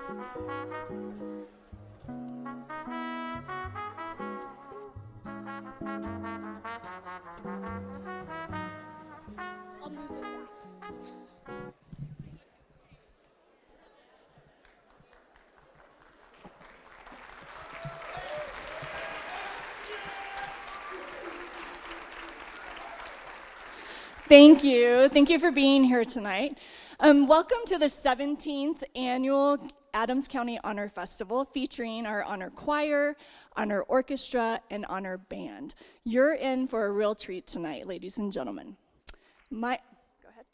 I'll move it back. Thank you. Thank you for being here tonight. Welcome to the 17th Annual Adams County Honor Festival, featuring our Honor Choir, Honor Orchestra, and Honor Band. You're in for a real treat tonight, ladies and gentlemen. Go ahead.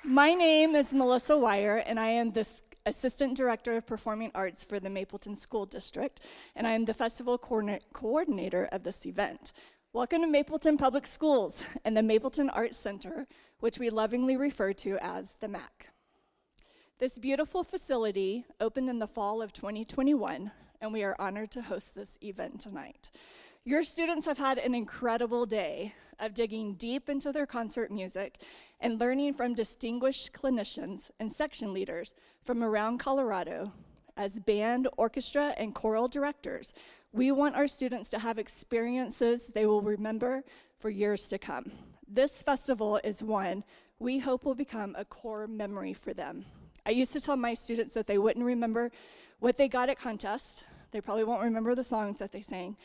My name is Melissa Wire, and I am the Assistant Director of Performing Arts for the Mapleton School District, and I am the festival coordinator of this event. Welcome to Mapleton Public Schools and the Mapleton Arts Center, which we lovingly refer to as the MAC. This beautiful facility opened in the fall of 2021, and we are honored to host this event tonight. Your students have had an incredible day of digging deep into their concert music and learning from distinguished clinicians and section leaders from around Colorado. As band, orchestra, and choral directors, we want our students to have experiences they will remember for years to come. This festival is one we hope will become a core memory for them. I used to tell my students that they wouldn't remember what they got at contests. They probably won't remember the songs that they sang,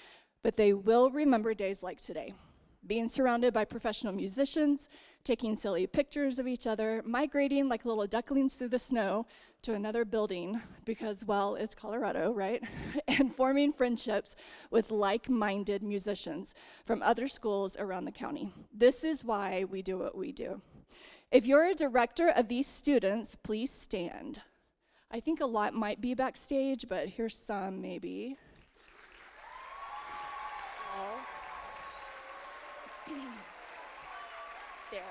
but they will remember days like today. Being surrounded by professional musicians, taking silly pictures of each other, migrating like little ducklings through the snow to another building because, well, it's Colorado, right? And forming friendships with like-minded musicians from other schools around the county. This is why we do what we do. If you're a director of these students, please stand. I think a lot might be backstage, but here's some maybe. There.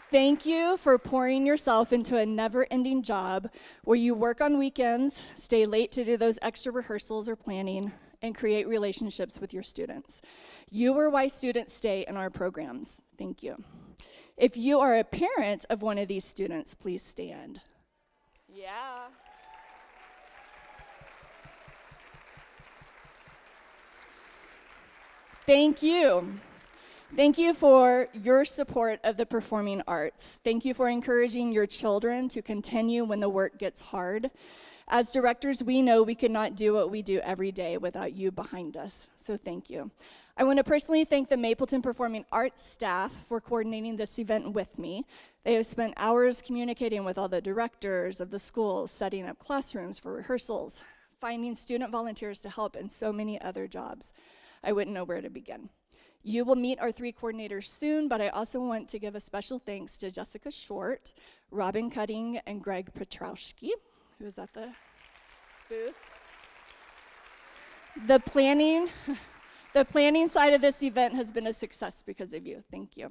Thank you for pouring yourself into a never-ending job where you work on weekends, stay late to do those extra rehearsals or planning, and create relationships with your students. You are why students stay in our programs. Thank you. If you are a parent of one of these students, please stand. Yeah. Thank you. Thank you for your support of the performing arts. Thank you for encouraging your children to continue when the work gets hard. As directors, we know we could not do what we do every day without you behind us, so thank you. I want to personally thank the Mapleton Performing Arts staff for coordinating this event with me. They have spent hours communicating with all the directors of the schools, setting up classrooms for rehearsals, finding student volunteers to help, and so many other jobs. I wouldn't know where to begin. You will meet our 3 coordinators soon, but I also want to give a special thanks to Jessica Short, Robin Cutting, and Greg Petrowski, who is at the booth. The planning side of this event has been a success because of you. Thank you.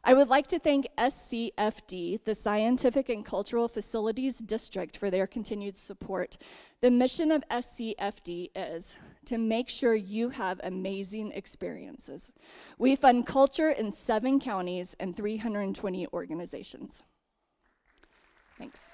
I would like to thank SCFD, the Scientific and Cultural Facilities District, for their continued support. The mission of SCFD is to make sure you have amazing experiences. We fund culture in 7 counties and 320 organizations. Thanks.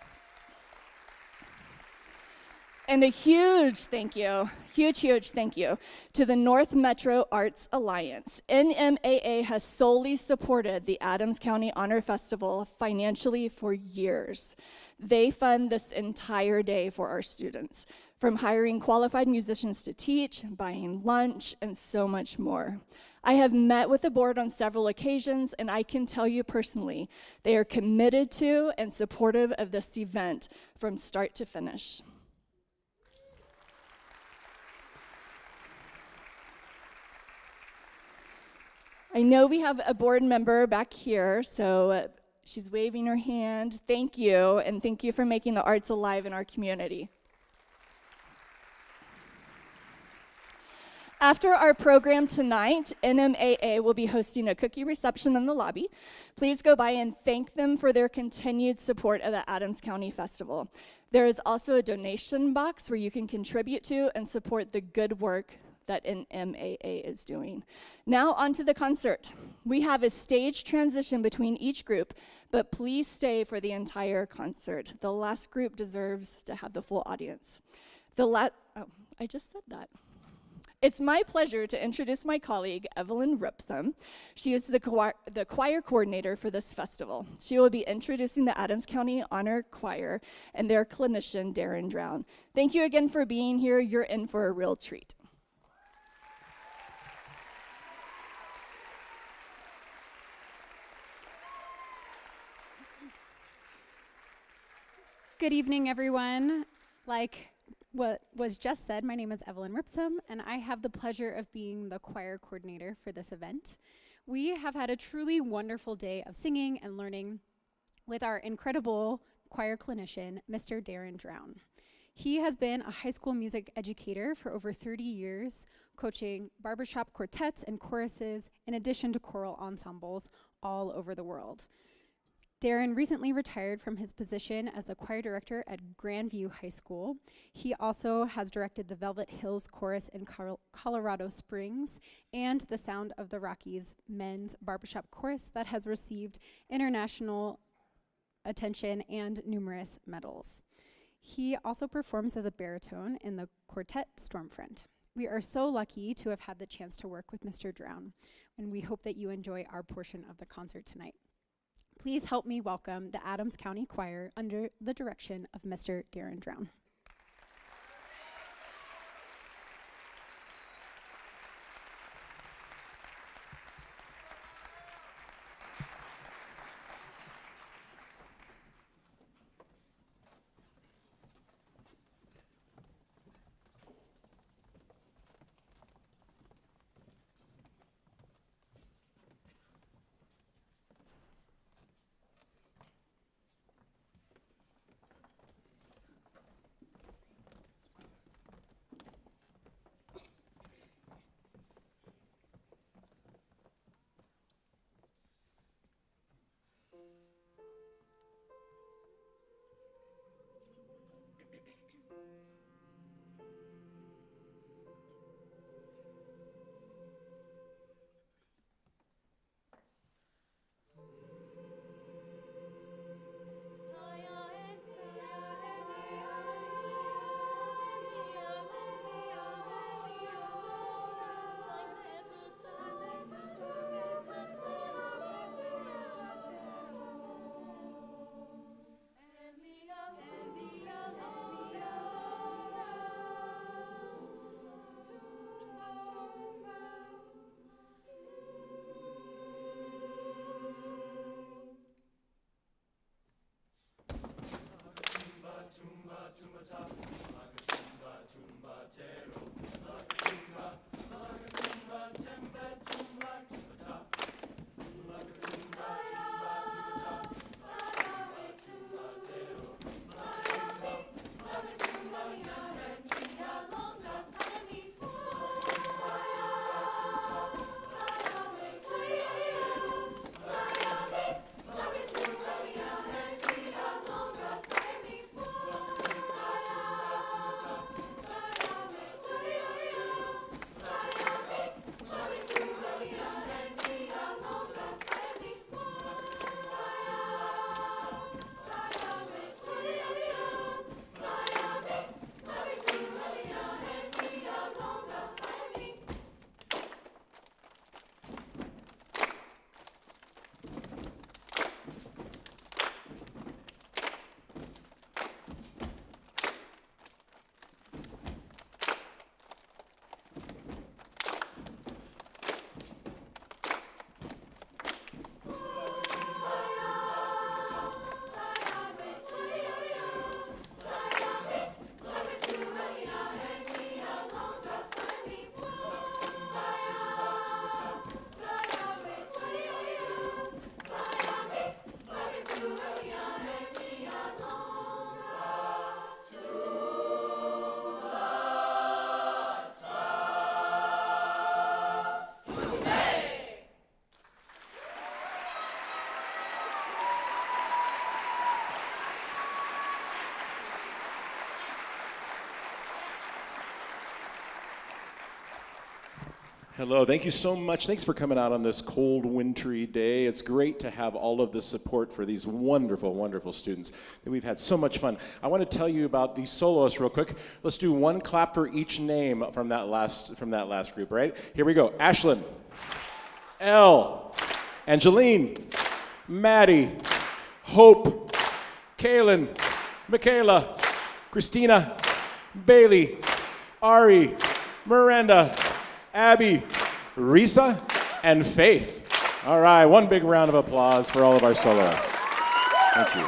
And a huge thank you to the North Metro Arts Alliance. NMAA has solely supported the Adams County Honor Festival financially for years. They fund this entire day for our students, from hiring qualified musicians to teach, buying lunch, and so much more. I have met with the board on several occasions, and I can tell you personally, they are committed to and supportive of this event from start to finish. I know we have a board member back here, so she's waving her hand. Thank you, and thank you for making the arts alive in our community. After our program tonight, NMAA will be hosting a cookie reception in the lobby. Please go by and thank them for their continued support of the Adams County Festival. There is also a donation box where you can contribute to and support the good work that an MAA is doing. Now on to the concert. We have a stage transition between each group, but please stay for the entire concert. The last group deserves to have the full audience. I just said that. It's my pleasure to introduce my colleague, Evelyn Ripsum. She is the choir coordinator for this festival. She will be introducing the Adams County Honor Choir and their clinician, Darren Drown. Thank you again for being here. You're in for a real treat. Good evening, everyone. Like what was just said, my name is Evelyn Ripsum, and I have the pleasure of being the choir coordinator for this event. We have had a truly wonderful day of singing and learning with our incredible choir clinician, Mr. Darren Drown. He has been a high school music educator for over 30 years, coaching barbershop quartets and choruses, in addition to choral ensembles all over the world. Darren recently retired from his position as the choir director at Grandview High School. He also has directed the Velvet Hills Chorus in Colorado Springs and the Sound of the Rockies men's barbershop chorus that has received international attention and numerous medals. He also performs as a baritone in the quartet Stormfront. We are so lucky to have had the chance to work with Mr. Drown, and we hope that you enjoy our portion of the concert tonight. Please help me welcome the Adams County Choir under the direction of Mr. Darren Drown. Hello, thank you so much. Thanks for coming out on this cold, wintry day. It's great to have all of this support for these wonderful, wonderful students. We've had so much fun. I want to tell you about these soloists real quick. Let's do one clap for each name from that last group, right? Here we go. Ashlyn, Elle, Angeline, Maddie, Hope, Kaylin, Michaela, Christina, Bailey, Ari, Miranda, Abby, Risa, and Faith. All right, one big round of applause for all of our soloists. Thank you.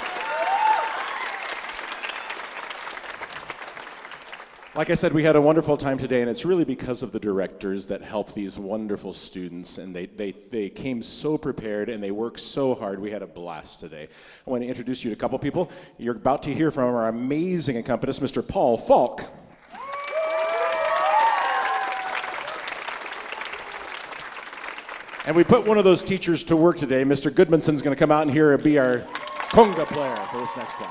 Like I said, we had a wonderful time today, and it's really because of the directors that help these wonderful students, and they came so prepared, and they worked so hard. We had a blast today. I want to introduce you to a couple people. You're about to hear from our amazing accompanist, Mr. Paul Falk. And we put one of those teachers to work today. Mr. Goodmanson's going to come out and here and be our conga player for this next one.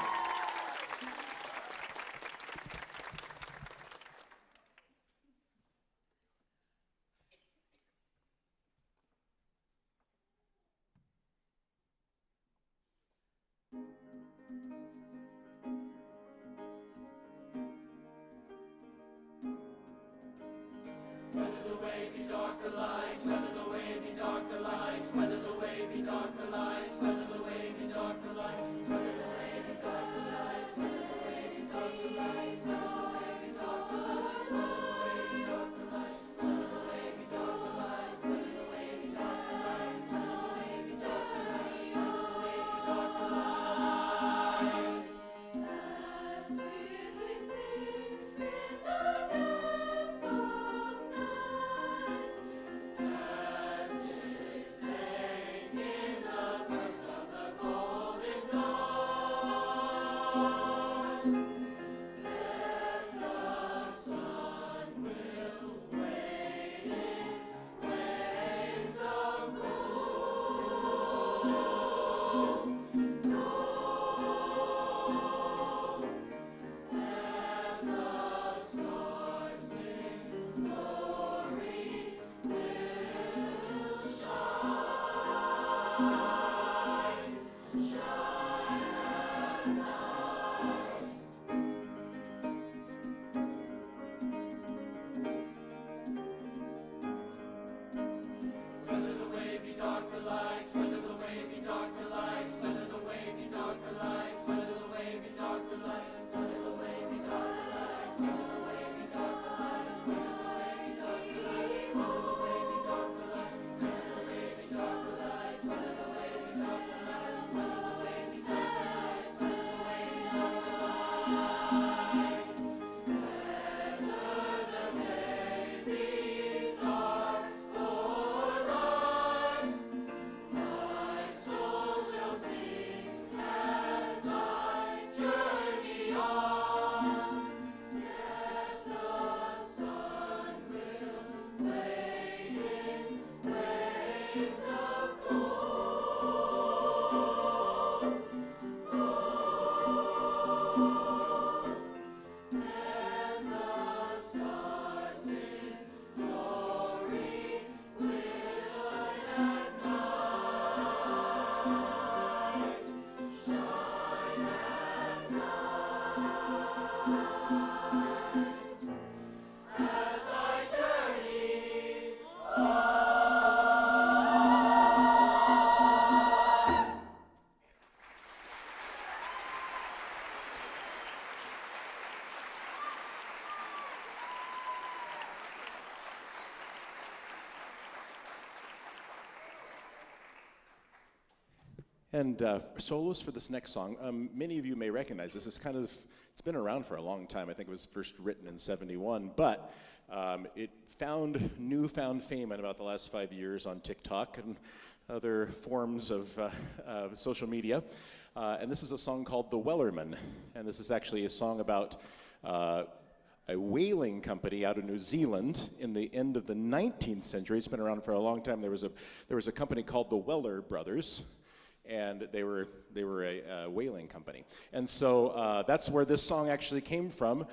And solos for this next song, many of you may recognize this. It's been around for a long time. I think it was first written in '71, but it found newfound fame in about the last 5 years on TikTok and other forms of social media. And this is a song called The Wellerman. And this is actually a song about a whaling company out of New Zealand in the end of the 19th century. It's been around for a long time. There was a company called the Weller Brothers, and they were a whaling company. And so that's where this song actually came from.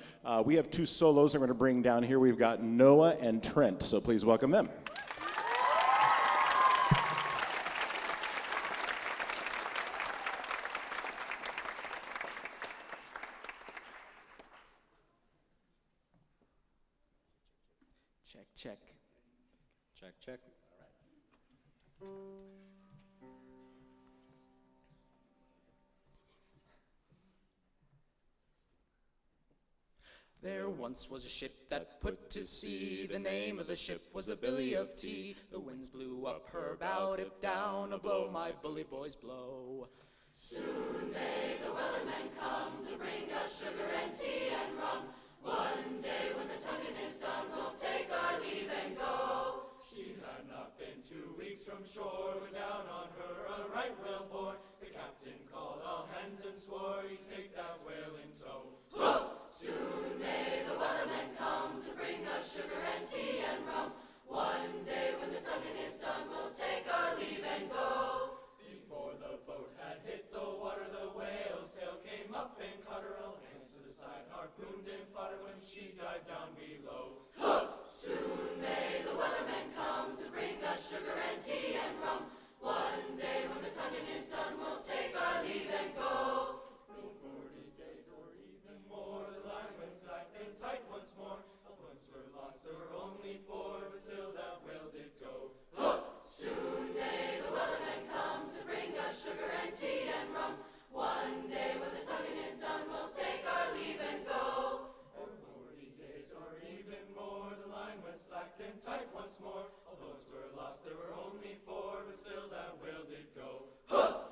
We have two solos I'm going to bring down here. We've got Noah and Trent, so please welcome them. Check. Check, check. There once was a ship that put to sea. The name of the ship was the Billy of Tea. The winds blew up her bow, tip down, a blow, my bully boys blow. Soon may the wellerman come to bring us sugar and tea and rum. One day when the tonguing is done, we'll take our leave and go. She had not been 2 weeks from shore when down on her a right whale bore. The captain called all hands and swore he'd take that whale in tow. Soon may the wellerman come to bring us sugar and tea and rum. One day when the tonguing is done, we'll take our leave and go. Before the boat had hit the water, the whale's tail came up and caught her. All hands to the side, harpooned and fought her when she dived down below. Soon may the wellerman come to bring us sugar and tea and rum. One day when the tonguing is done, we'll take our leave and go. No 40 days or even more, the line went slack and tight once more. All boats were lost, there were only 4, but still that whale did go. Soon may the wellerman come to bring us sugar and tea and rum. One day when the tonguing is done, we'll take our leave and go. For 40 days or even more, the line went slack and tight once more. All boats were lost, there were only 4, but still that whale did go.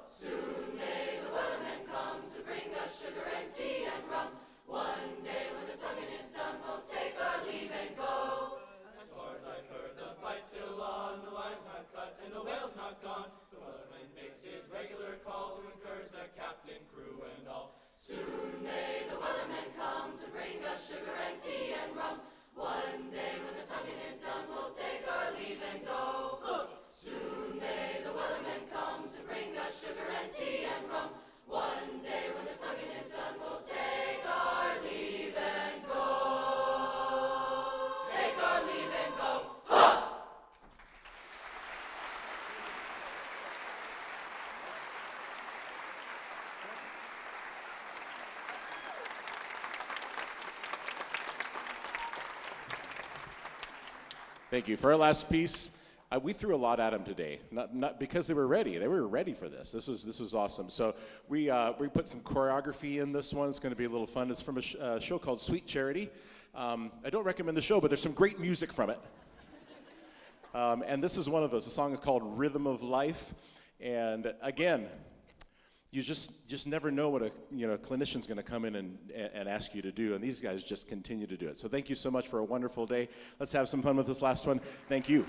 Soon may the wellerman come to bring us sugar and tea and rum. One day when the tonguing is done, we'll take our leave and go. As far as I've heard, the fight's still on. The line's not cut and the whale's not gone. The wellerman makes his regular call to encourage the captain, crew, and all. Soon may the wellerman come to bring us sugar and tea and rum. One day when the tonguing is done, we'll take our leave and go. Soon may the wellerman come to bring us sugar and tea and rum. One day when the tonguing is done, we'll take our leave and go. Take our leave and go. Thank you. For our last piece, we threw a lot at them today, not because they were ready. They were ready for this. This was awesome. So we put some choreography in this one. It's going to be a little fun. It's from a show called Sweet Charity. I don't recommend the show, but there's some great music from it. And this is one of those. The song is called Rhythm of Life. And again, you just never know what a clinician's going to come in and ask you to do, and these guys just continue to do it. So thank you so much for a wonderful day. Let's have some fun with this last one. Thank you.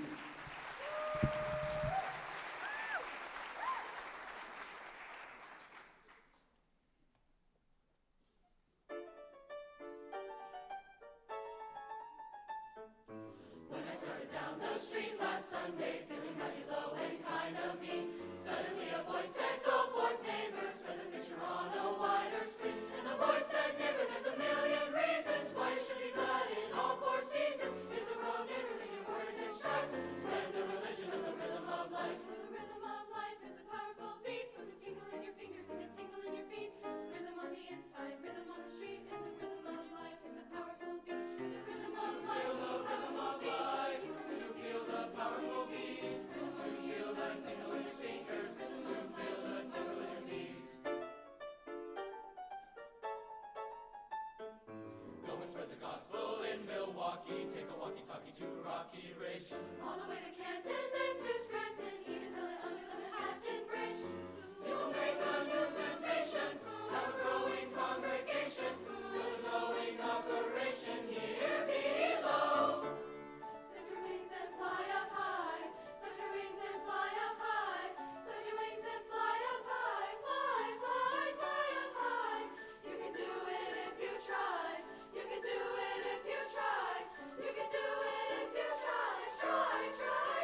When I started down the street last Sunday, feeling mighty low and kind of mean, suddenly a voice said, "Go forth, neighbor, spread the picture on a wider screen." And the voice said, "Neighbor, there's a million reasons why you should be glad in all 4 seasons. Hit the road, neighbor, leave your worries and strife. Spread the religion of the rhythm of life." The rhythm of life is a powerful beat, puts a tingle in your fingers and a tingle in your feet. Rhythm on the inside, rhythm on the street, and the rhythm of life is a powerful beat. The rhythm of life is a powerful beat. To feel the powerful beat, to feel the tingle in your fingers, to feel the tingle in your feet. Go and spread the gospel in Milwaukee, take a walkie-talkie to Rocky Ridge, all the way to Canton, then to Scranton, even till it under the Manhattan Bridge. You will make a new sensation, have a growing congregation, build a glowing operation here below. Spread your wings and fly up high, spread your wings and fly up high, spread your wings and fly up high, fly, fly, fly up high. You can do it if you try, you can do it if you try, you can do it if you try, try, try.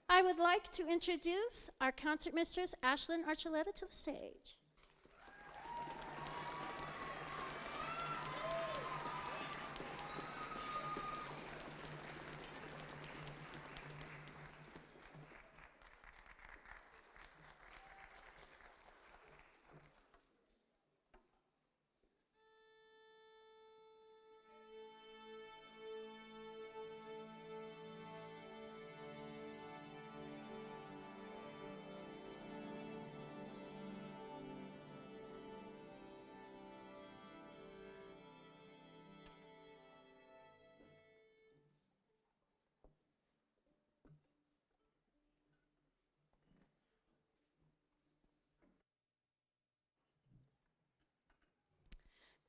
I would like to introduce our concert mistress, Ashlyn Archuleta, to the stage.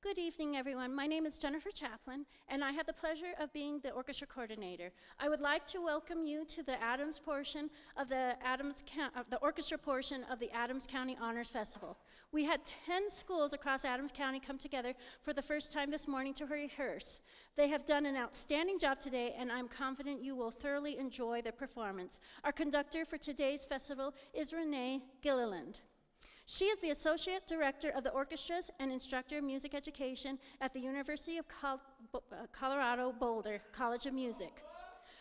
Good evening, everyone. My name is Jennifer Chaplin, and I have the pleasure of being the orchestra coordinator. I would like to welcome you to the Adams portion of the orchestra portion of the Adams County Honors Festival. We had 10 schools across Adams County come together for the first time this morning to rehearse. They have done an outstanding job today, and I'm confident you will thoroughly enjoy their performance. Our conductor for today's festival is Renee Gilliland. She is the Associate Director of the Orchestras and Instructor of Music Education at the University of Colorado Boulder College of Music.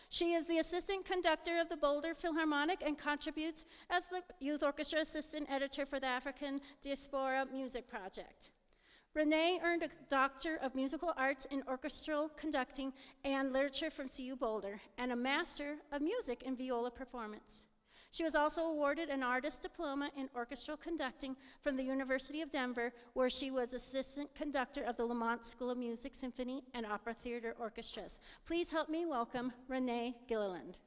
She is the Assistant Conductor of the Boulder Philharmonic and contributes as the Youth Orchestra Assistant Editor for the African Diaspora Music Project. Renee earned a Doctor of Musical Arts in Orchestral Conducting and Literature from CU Boulder and a Master of Music in Viola Performance. She was also awarded an Artist Diploma in Orchestral Conducting from the University of Denver, where she was Assistant Conductor of the Lamont School of Music Symphony and Opera Theater Orchestras. Please help me welcome Renee Gilliland.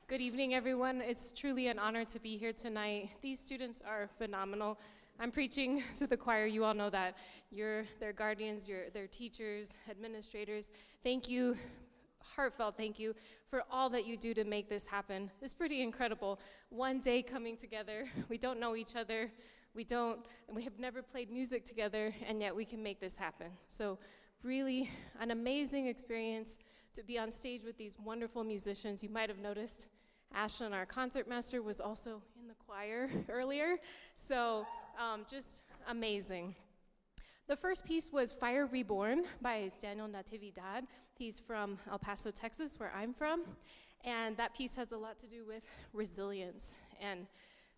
Good evening, everyone. It's truly an honor to be here tonight. These students are phenomenal. I'm preaching to the choir. You all know that. You're their guardians, you're their teachers, administrators. Thank you, heartfelt thank you for all that you do to make this happen. It's pretty incredible. One day coming together. We don't know each other. We have never played music together, and yet we can make this happen. So really an amazing experience to be on stage with these wonderful musicians. You might have noticed Ashlyn, our concertmaster, was also in the choir earlier. So just amazing. The first piece was Fire Reborn by Daniel Natividad. He's from El Paso, Texas, where I'm from. And that piece has a lot to do with resilience and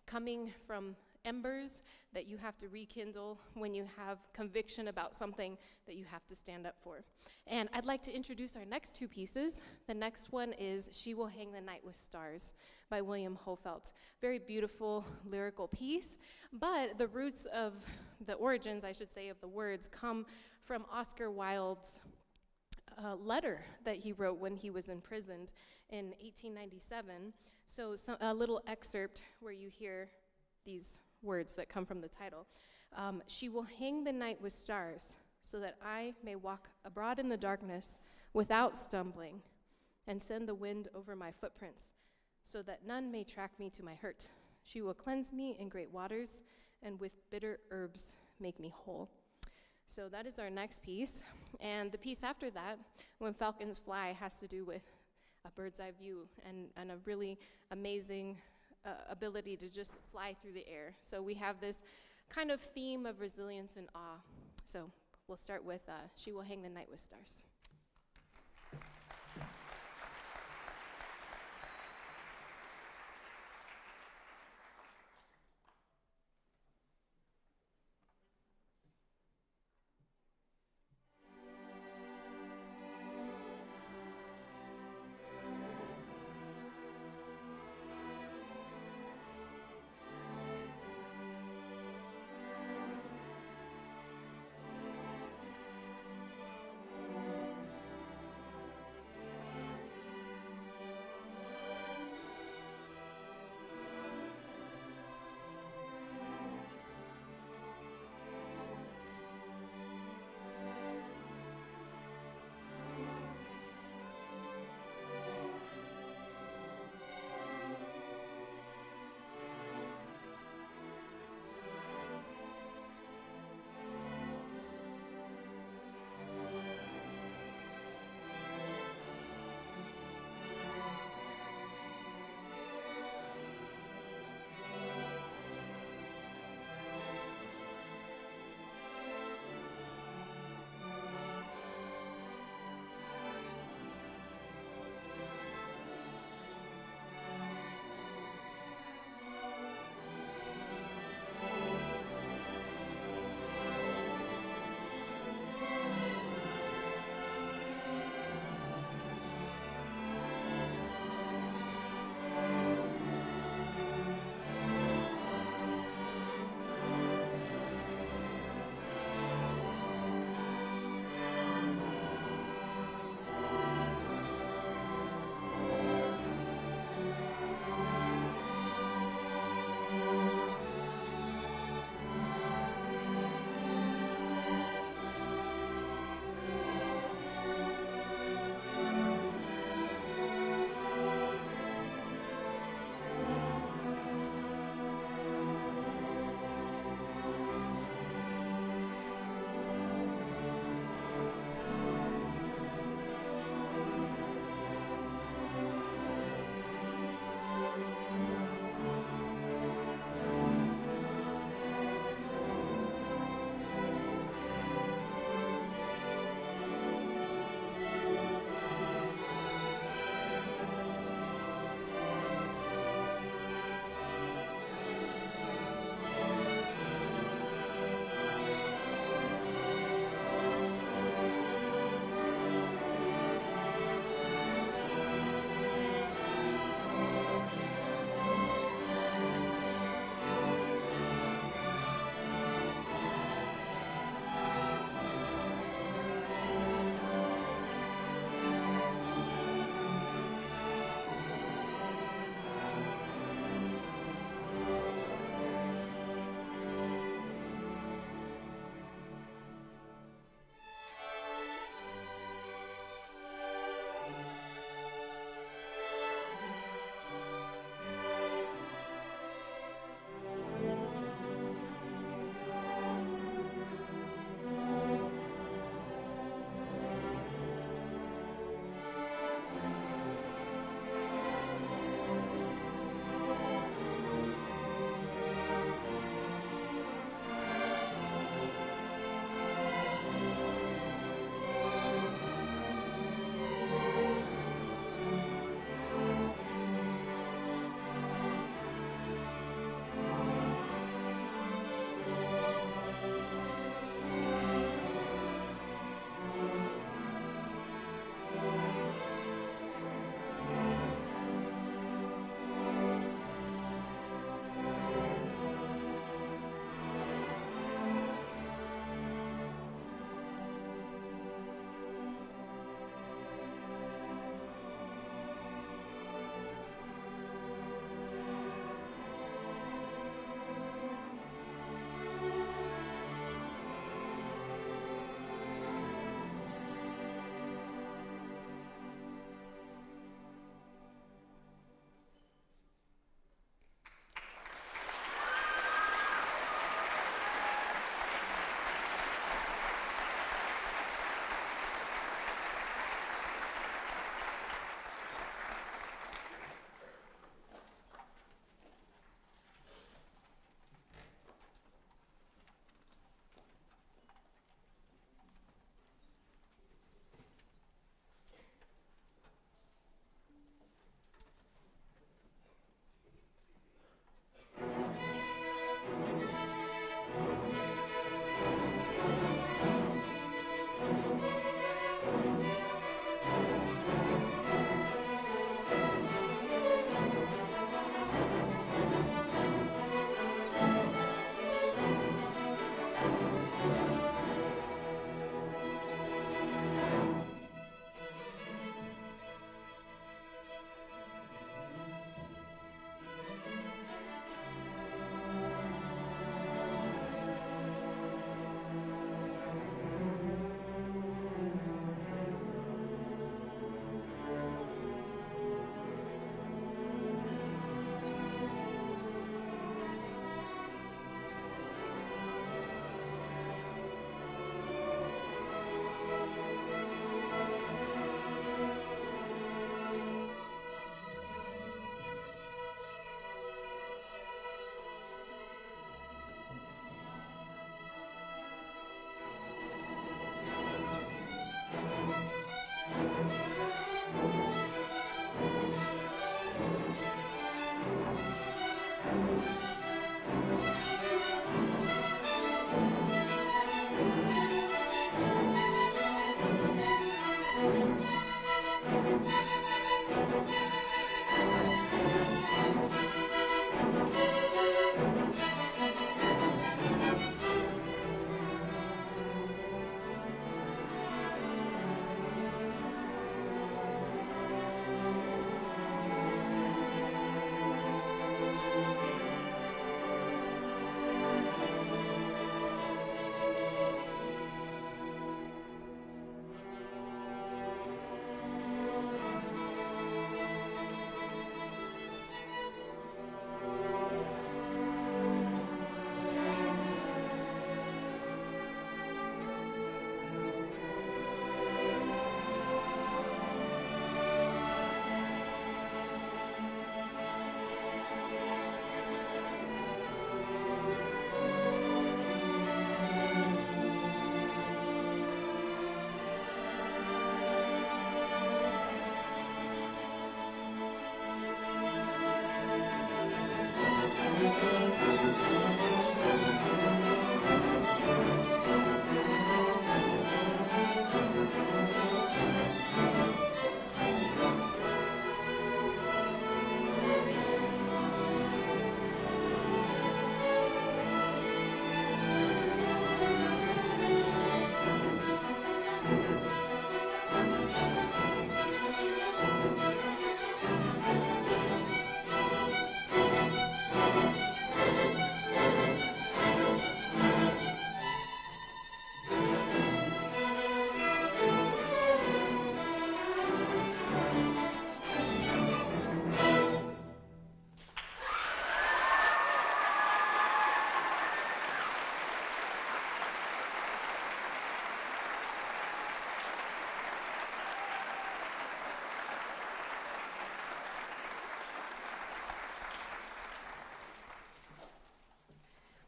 coming from embers that you have to rekindle when you have conviction about something that you have to stand up for. And I'd like to introduce our next two pieces. The next one is She Will Hang the Night with Stars by William Hofelt. Very beautiful lyrical piece, but the roots of the origins, I should say, of the words come from Oscar Wilde's letter that he wrote when he was imprisoned in 1897. So a little excerpt where you hear these words that come from the title. She will hang the night with stars so that I may walk abroad in the darkness without stumbling and send the wind over my footprints so that none may track me to my hurt. She will cleanse me in great waters and with bitter herbs make me whole. So that is our next piece. And the piece after that, When Falcons Fly, has to do with a bird's eye view and a really amazing ability to just fly through the air. So we have this kind of theme of resilience and awe. So we'll start with She Will Hang the Night with Stars.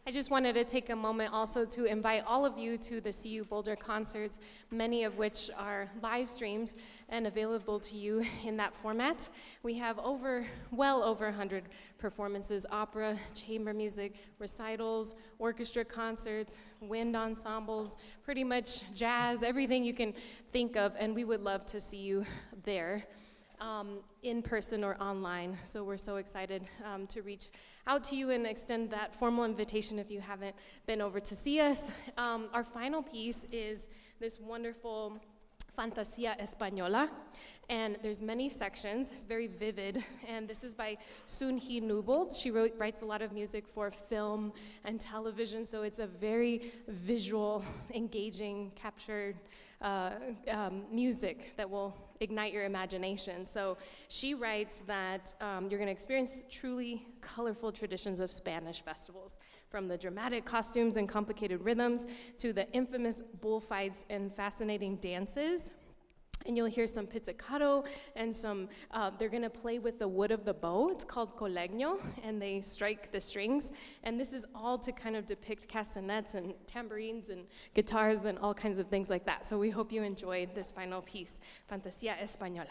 I just wanted to take a moment also to invite all of you to the CU Boulder concerts, many of which are live streams and available to you in that format. We have well over 100 performances, opera, chamber music, recitals, orchestra concerts, wind ensembles, pretty much jazz, everything you can think of, and we would love to see you there. In person or online. So we're so excited to reach out to you and extend that formal invitation if you haven't been over to see us. Our final piece is this wonderful Fantasía Española, and there's many sections. It's very vivid, and this is by Sun-Hee Newbold. She writes a lot of music for film and television, so it's a very visual, engaging, captured music that will ignite your imagination. So she writes that you're going to experience truly colorful traditions of Spanish festivals, from the dramatic costumes and complicated rhythms to the infamous bullfights and fascinating dances. And you'll hear some pizzicato and some, they're gonna play with the wood of the bow. It's called colegno, and they strike the strings. And this is all to kind of depict castanets and tambourines and guitars and all kinds of things like that. So we hope you enjoy this final piece, Fantasía Española.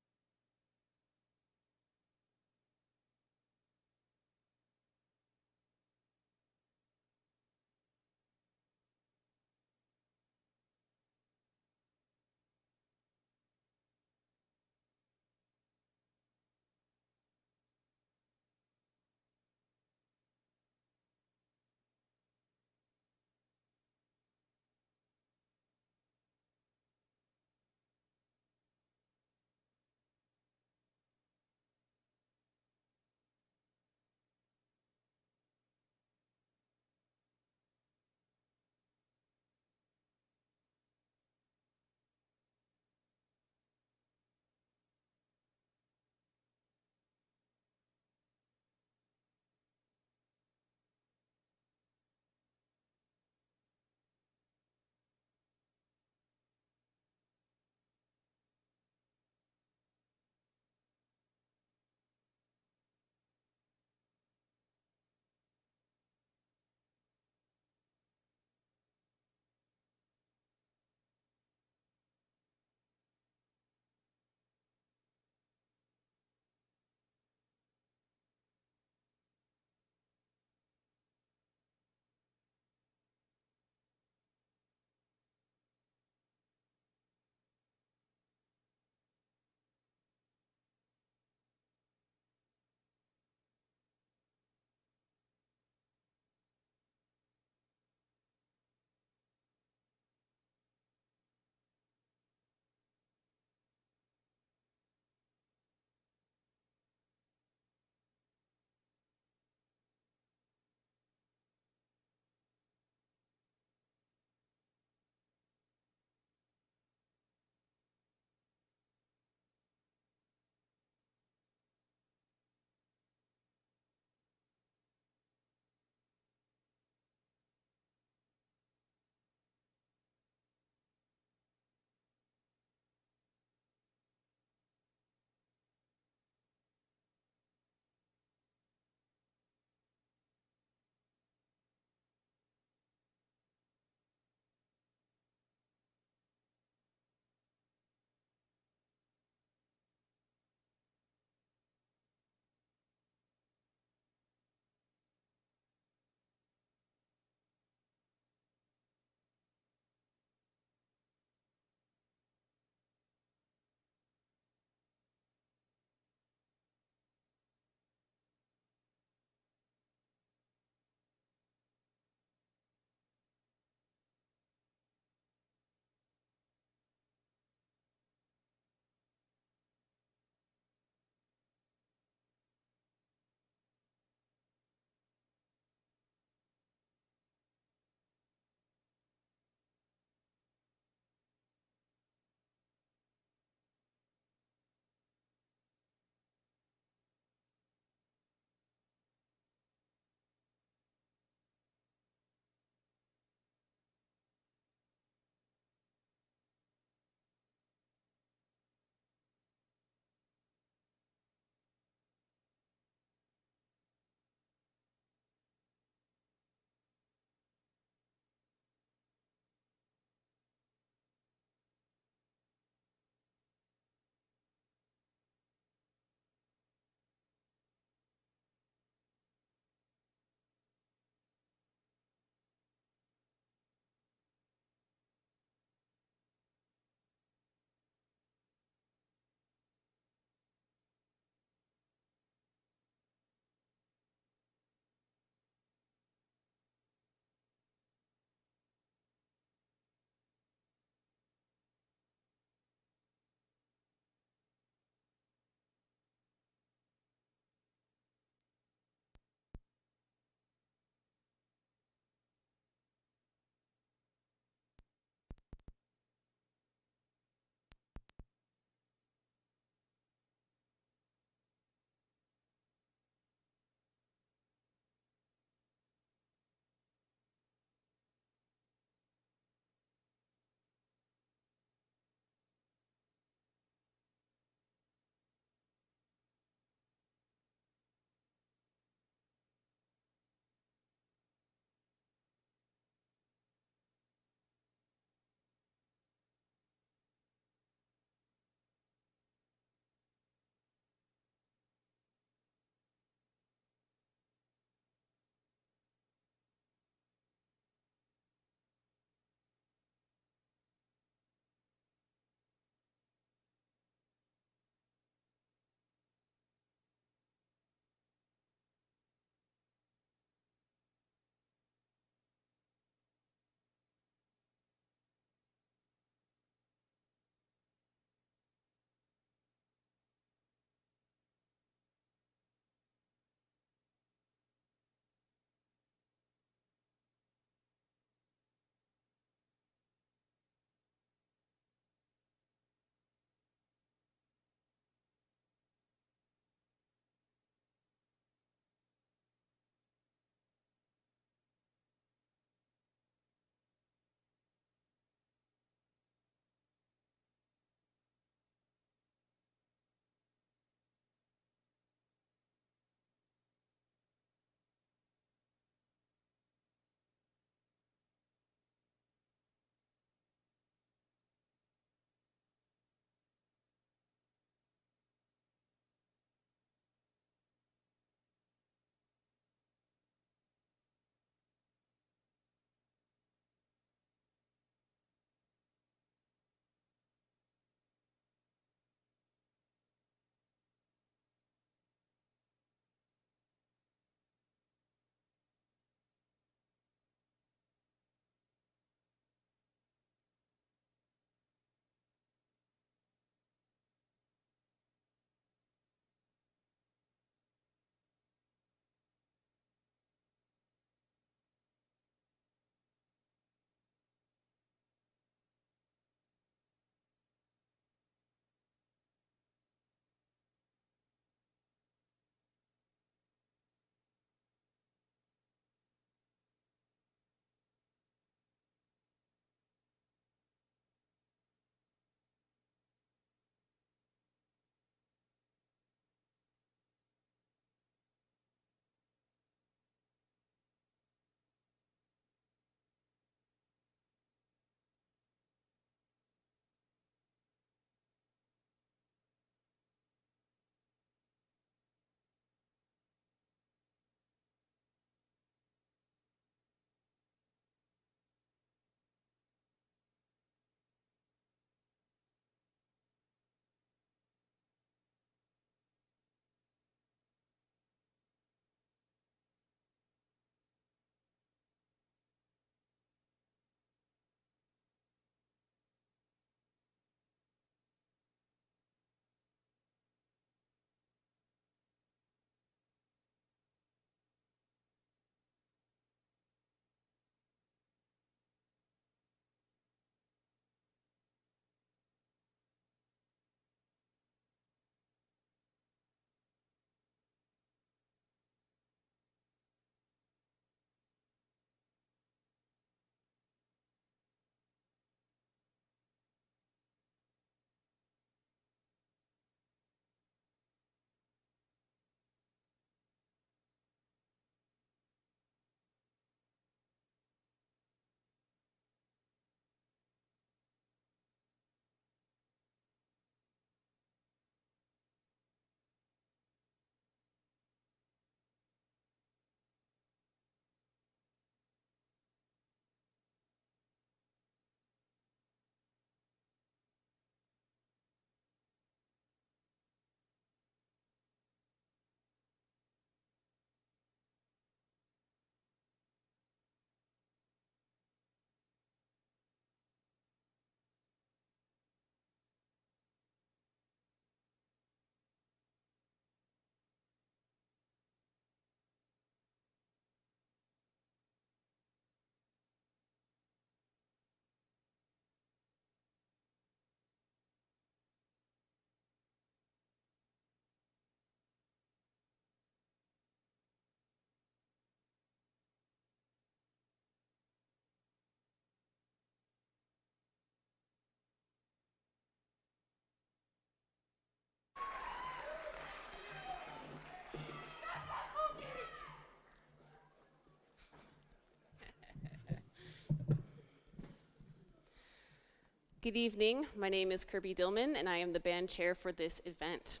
Good evening. My name is Kirby Dillman, and I am the band chair for this event.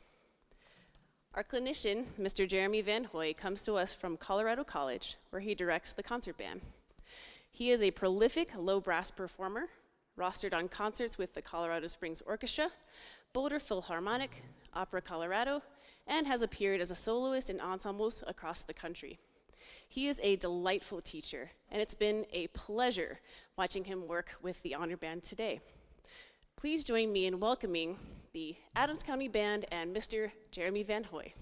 Our clinician, Mr. Jeremy Van Hoy, comes to us from Colorado College, where he directs the concert band. He is a prolific low brass performer, rostered on concerts with the Colorado Springs Orchestra, Boulder Philharmonic, Opera Colorado, and has appeared as a soloist in ensembles across the country. He is a delightful teacher, and it's been a pleasure watching him work with the Honor Band today. Please join me in welcoming the Adams County Band and Mr. Jeremy Van Hoy.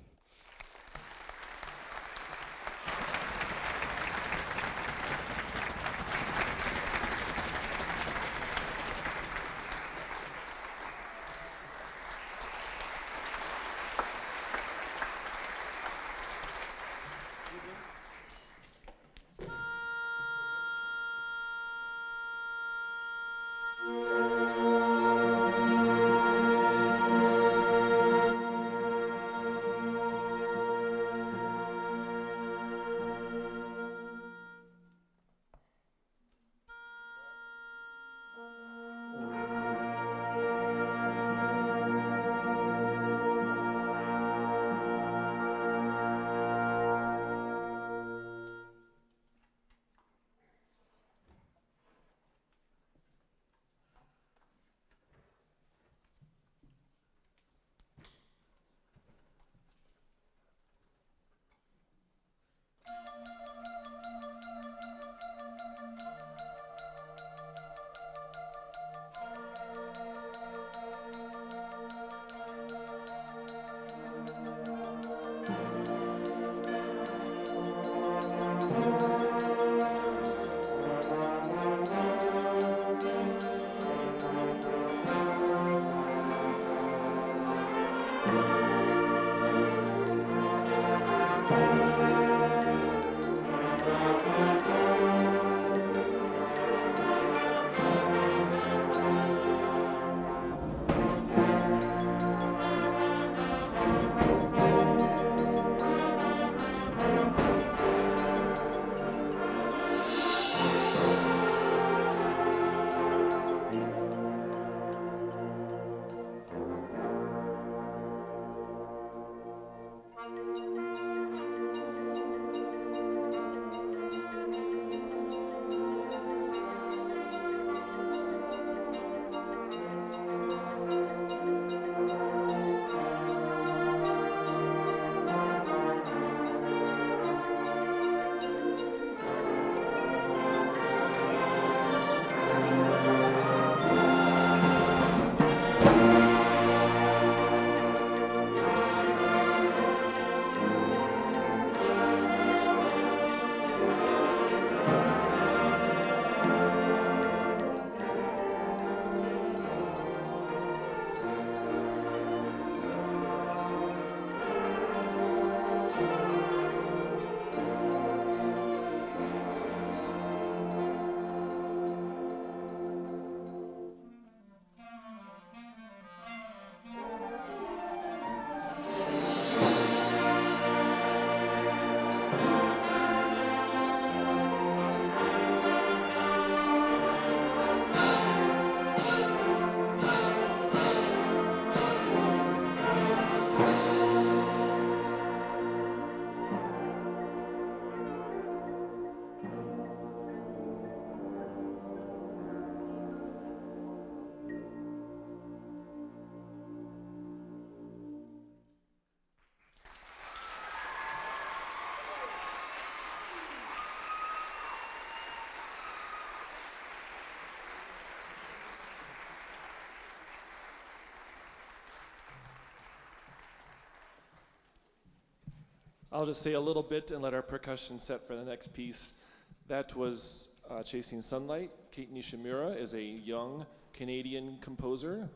I'll just say a little bit and let our percussion set for the next piece. That was Chasing Sunlight. Kate Nishimura is a young Canadian composer,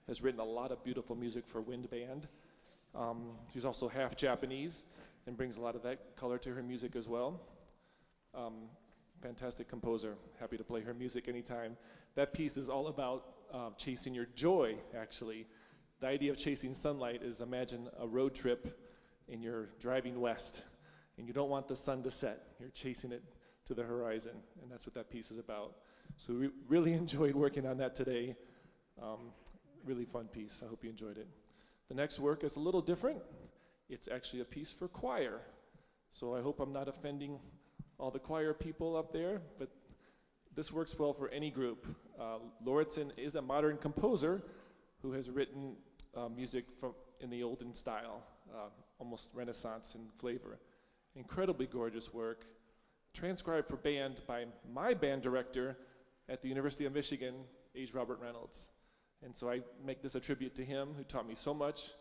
has written a lot of beautiful music for wind band. She's also half Japanese and brings a lot of that color to her music as well. Fantastic composer, happy to play her music anytime. That piece is all about chasing your joy, actually. The idea of chasing sunlight is, imagine a road trip and you're driving west and you don't want the sun to set. You're chasing it to the horizon, and that's what that piece is about. So we really enjoyed working on that today. Really fun piece. I hope you enjoyed it. The next work is a little different. It's actually a piece for choir. So I hope I'm not offending all the choir people up there, but this works well for any group. Lauritsen is a modern composer who has written music in the olden style, almost Renaissance in flavor. Incredibly gorgeous work, transcribed for band by my band director at the University of Michigan, H. Robert Reynolds. And so I make this a tribute to him, who taught me so much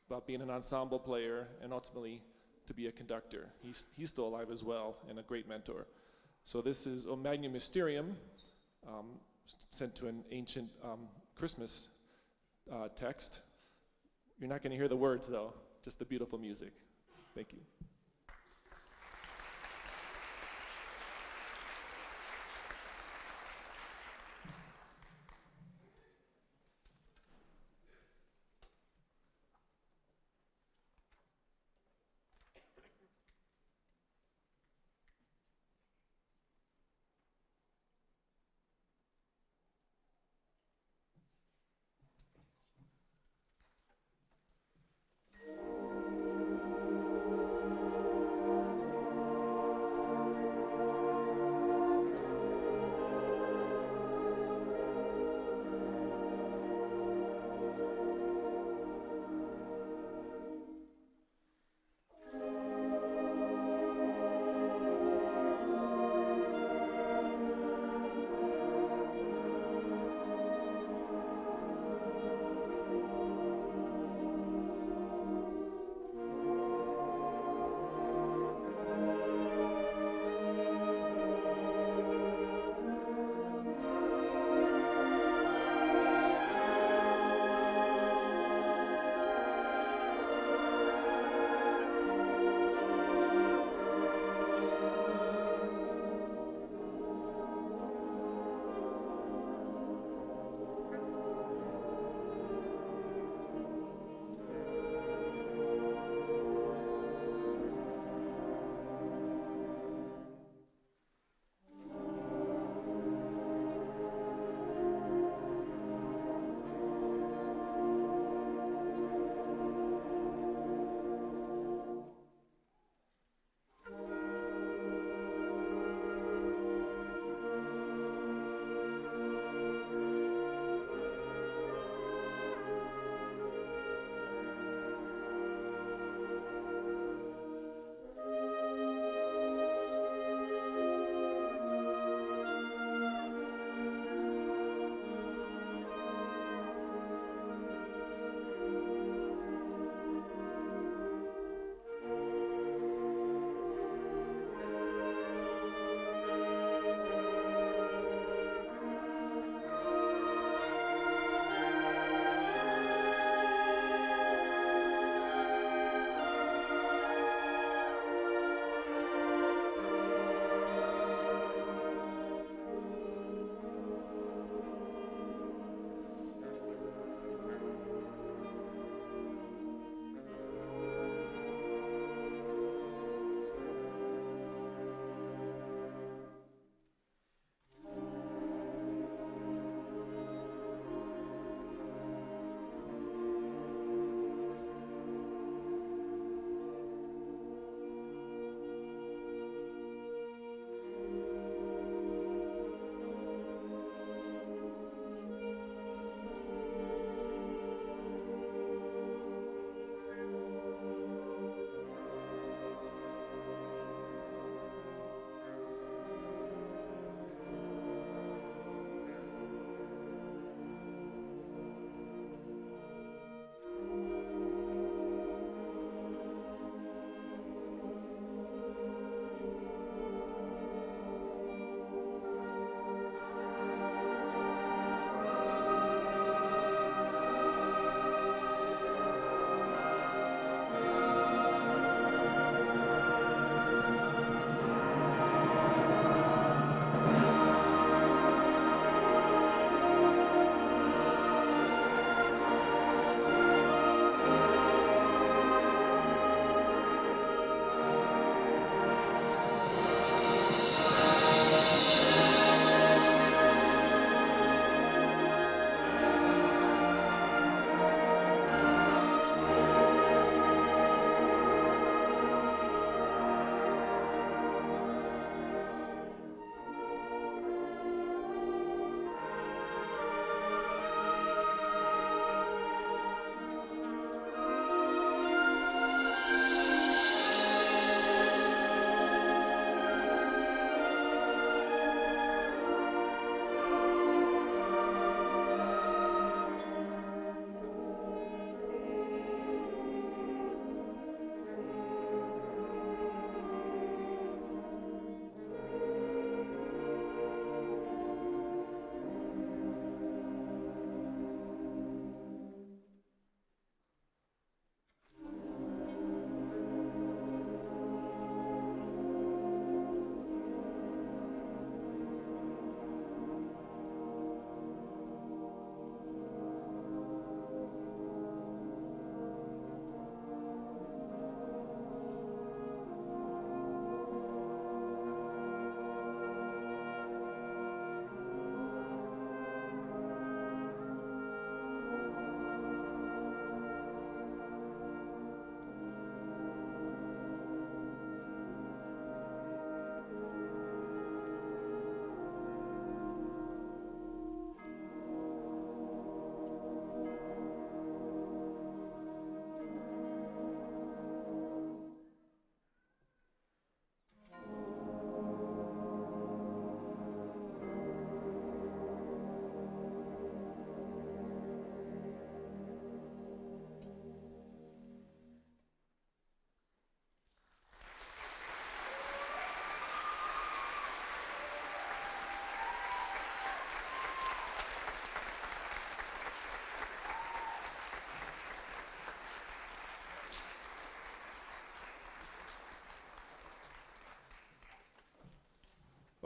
about being an ensemble player and ultimately to be a conductor. He's still alive as well and a great mentor. So this is O Magnum Mysterium, sent to an ancient Christmas text. You're not going to hear the words though, just the beautiful music. Thank you.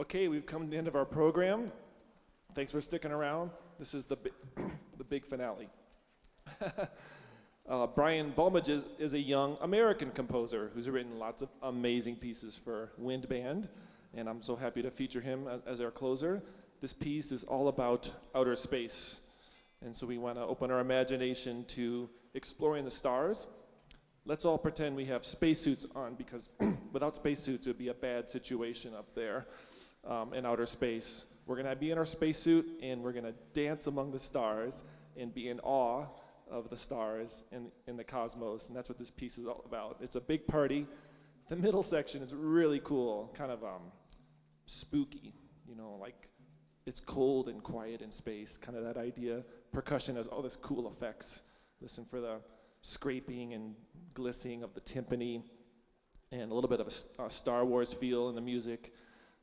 Okay, we've come to the end of our program. Thanks for sticking around. This is the big finale. Brian Bulmage is a young American composer who's written lots of amazing pieces for wind band, and I'm so happy to feature him as our closer. This piece is all about outer space, and so we want to open our imagination to exploring the stars. Let's all pretend we have spacesuits on, because without spacesuits, it would be a bad situation up there in outer space. We're going to be in our spacesuit, and we're going to dance among the stars and be in awe of the stars in the cosmos, and that's what this piece is all about. It's a big party. The middle section is really cool, kind of spooky, you know, like it's cold and quiet in space, kind of that idea. Percussion has all this cool effects. Listen for the scraping and glistening of the timpani, and a little bit of a Star Wars feel in the music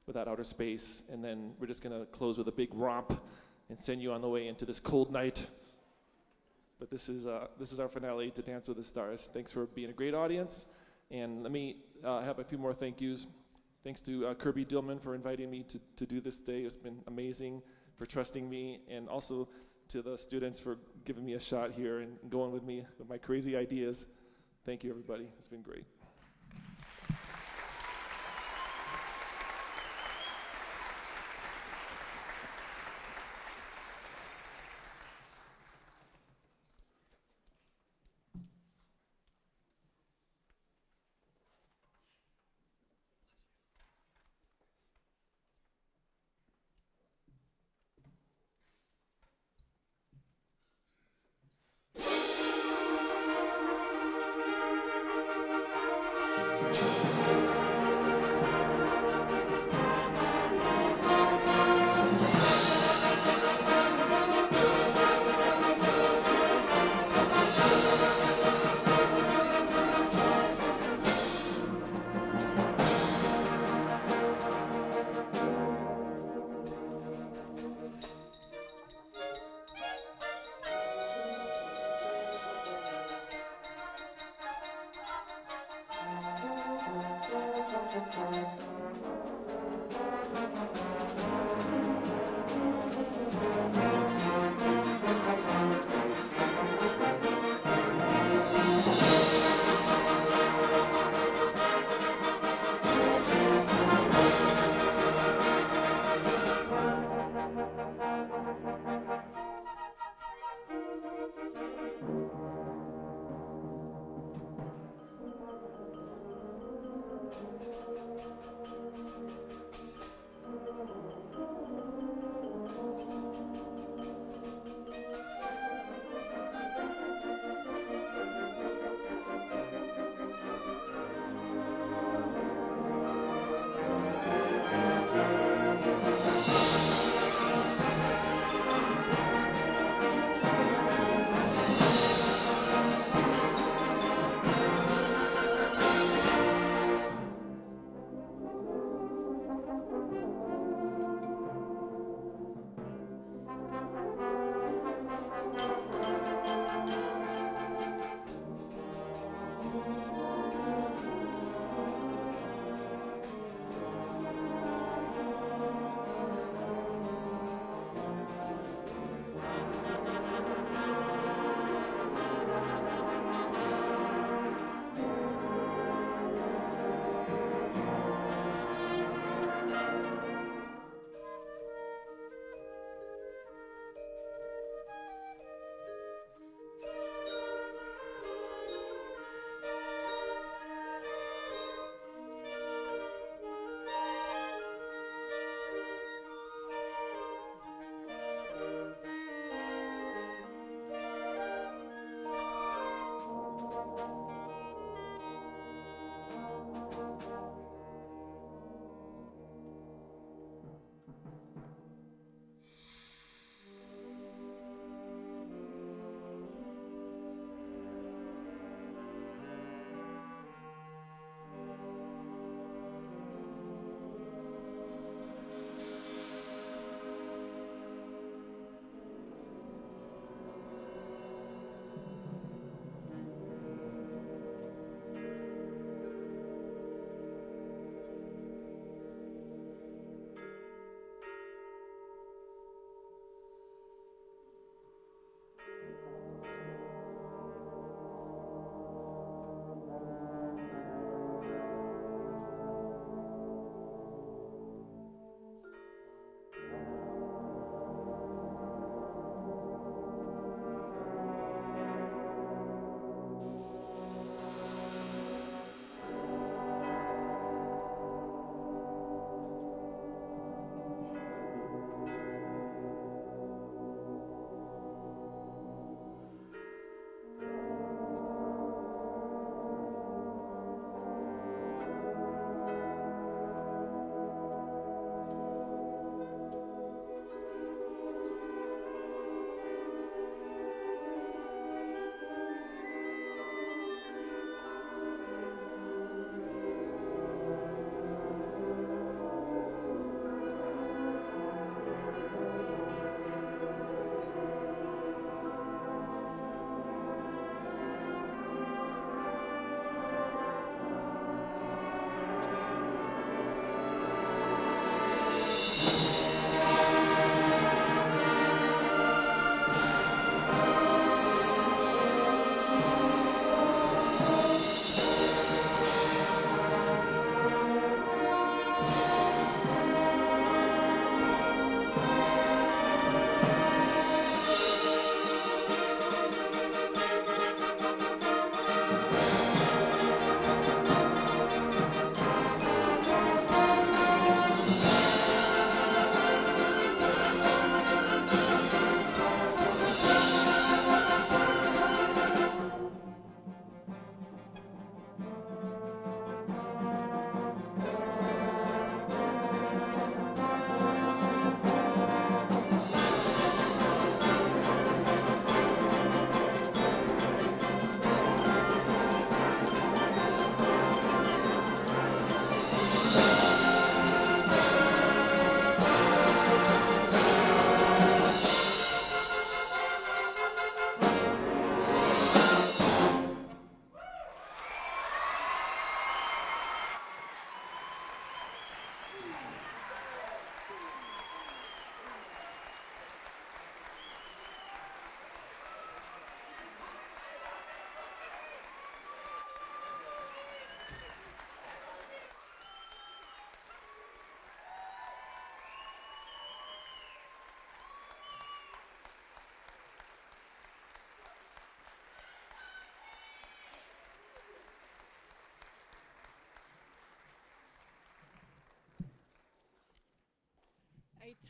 with that outer space. And then we're just gonna close with a big romp and send you on the way into this cold night. But this is our finale, to Dance with the Stars. Thanks for being a great audience. And let me have a few more thank yous. Thanks to Kirby Dillman for inviting me to do this day. It's been amazing, for trusting me, and also to the students for giving me a shot here and going with me with my crazy ideas. Thank you, everybody. It's been great.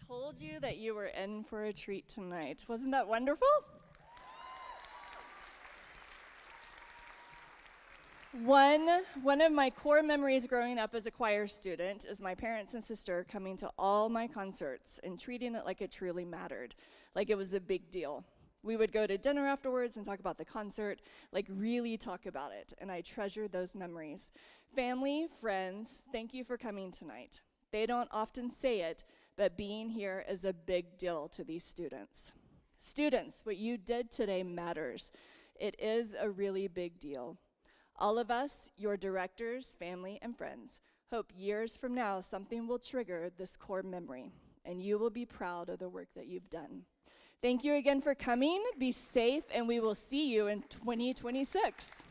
Told you that you were in for a treat tonight. Wasn't that wonderful? One of my core memories growing up as a choir student is my parents and sister coming to all my concerts and treating it like it truly mattered, like it was a big deal. We would go to dinner afterwards and talk about the concert, like really talk about it, and I treasure those memories. Family, friends, thank you for coming tonight. They don't often say it, but being here is a big deal to these students. Students, what you did today matters. It is a really big deal. All of us, your directors, family, and friends, hope years from now something will trigger this core memory, and you will be proud of the work that you've done. Thank you again for coming. Be safe, and we will see you in 2026.